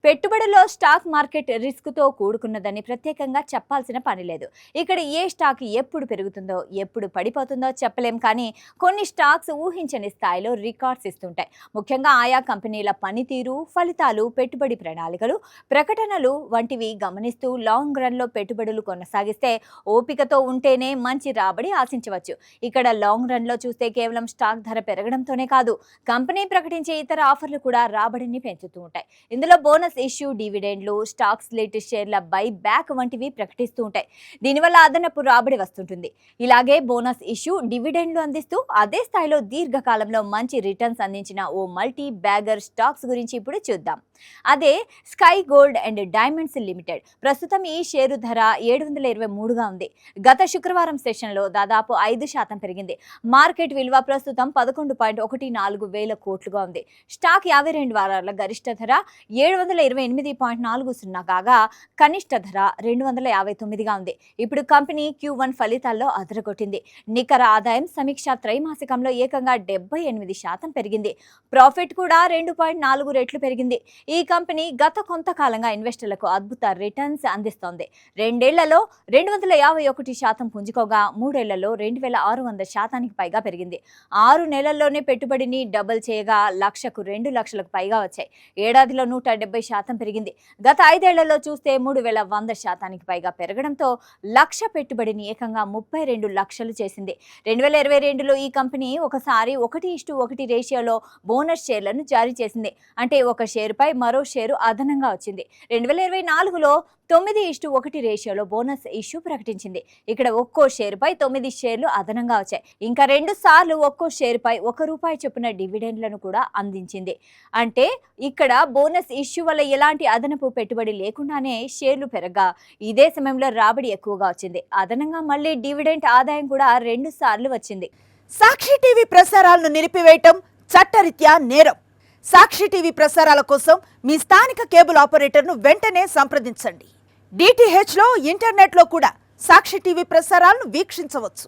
పెట్టుబడిలో stock market రిస్క్తో కూడుకున్నదని ప్రత్యేకంగా చెప్పాల్సిన పని లేదు. ఇక్కడ ఏ స్టాక్ ఎప్పుడు పెరుగుతుందో, ఎప్పుడు పడిపోతుందో చెప్పలేం. కానీ కొన్ని స్టాక్స్ ఊహించని స్థాయిలో రికార్డ్స్ ఇస్తుంటాయి. ముఖ్యంగా ఆయా కంపెనీల పనితీరు, ఫలితాలు, పెట్టుబడి ప్రణాళికలు, ప్రకటనలు వంటివి గమనిస్తూ లాంగ్ రన్లో పెట్టుబడులు కొనసాగిస్తే ఓపికతో ఉంటేనే మంచి రాబడి ఆశించవచ్చు. ఇక్కడ లాంగ్ రన్లో చూస్తే కేవలం స్టాక్ ధర పెరగడంతోనే కాదు, కంపెనీ ప్రకటించే ఇతర ఆఫర్లు కూడా రాబడిని పెంచుతూ ఉంటాయి. ఇందులో బోనస్ ఇష్యూ, డివిడెండ్లు, స్టాక్ స్ప్లిట్, షేర్ల బై బ్యాక్ వంటివి ప్రకటిస్తూ ఉంటాయి. దీనివల్ల అదనపు రాబడి వస్తుంటుంది. ఇలాగే బోనస్ ఇష్యూ, డివిడెండ్లు అందిస్తూ అదే స్థాయిలో దీర్ఘకాలంలో మంచి రిటర్న్స్ అందించిన ఓ మల్టీ బ్యాగర్ స్టాక్స్ గురించి ఇప్పుడు చూద్దాం. అదే sky gold and diamonds limited. ప్రస్తుతం ఈ షేరు ధర 723గా ఉంది. గత శుక్రవారం సెషన్లో దాదాపు 5% పెరిగింది. మార్కెట్ విలువ ప్రస్తుతం 11.14 వేల కోట్లుగా ఉంది. స్టాక్ 52 వారాల గరిష్ట ధర 728.40 కాగా కనిష్ట ధర 259గా ఉంది. ఇప్పుడు కంపెనీ Q1 ఫలితాల్లో అదరగొట్టింది. నికర ఆదాయం సమీక్ష త్రైమాసికంలో ఏకంగా 78% పెరిగింది. ప్రాఫిట్ కూడా 2.4 రెట్లు పెరిగింది. ఈ కంపెనీ గత కొంతకాలంగా ఇన్వెస్టర్లకు అద్భుత రిటర్న్స్ అందిస్తోంది. 2 ఏళ్లలో 251% పుంజుకోగా 3 ఏళ్లలో 2600% పైగా పెరిగింది. 6 నెలల్లోనే పెట్టుబడిని డబుల్ చేయగా లక్షకు 2 లక్షలకు పైగా వచ్చాయి. ఏడాదిలో 170% పెరిగింది. గత 5 ఏళ్లలో చూస్తే 3100% పైగా పెరగడంతో లక్ష పెట్టుబడిని ఏకంగా 32 లక్షలు చేసింది. 2022లో ఈ కంపెనీ ఒకసారి 1:1 రేషియోలో బోనస్ షేర్లను జారీ చేసింది. అంటే ఒక షేరుపై మరో షేరు అదనంగా వచ్చింది. 2024లో 9:1 రేషియోలో బోనస్ ఇష్యూ ప్రకటించింది. ఇక్కడ ఒక్కో షేరుపై 9 షేర్లు అదనంగా వచ్చాయి. ఇంకా 2 సార్లు ఒక్కో షేరుపై ₹1 చొప్పున డివిడెండ్లను కూడా అందించింది. అంటే ఇక్కడ బోనస్ ఇష్యూ వల్ల ఎలాంటి అదనపు పెట్టుబడి లేకుండానే షేర్లు పెరగగా ఇదే సమయంలో రాబడి ఎక్కువగా వచ్చింది. అదనంగా మళ్ళీ డివిడెండ్ ఆదాయం కూడా 2 సార్లు వచ్చింది. సాక్షి టీవీ ప్రసారాలను నిలిపివేయటం చట్టరీత్యా నేరం. సాక్షి టీవీ ప్రసారాల కోసం మీ స్థానిక కేబుల్ ఆపరేటర్ను వెంటనే సంప్రదించండి. DTHలో, ఇంటర్నెట్లో కూడా సాక్షి టీవీ ప్రసారాలను వీక్షించవచ్చు.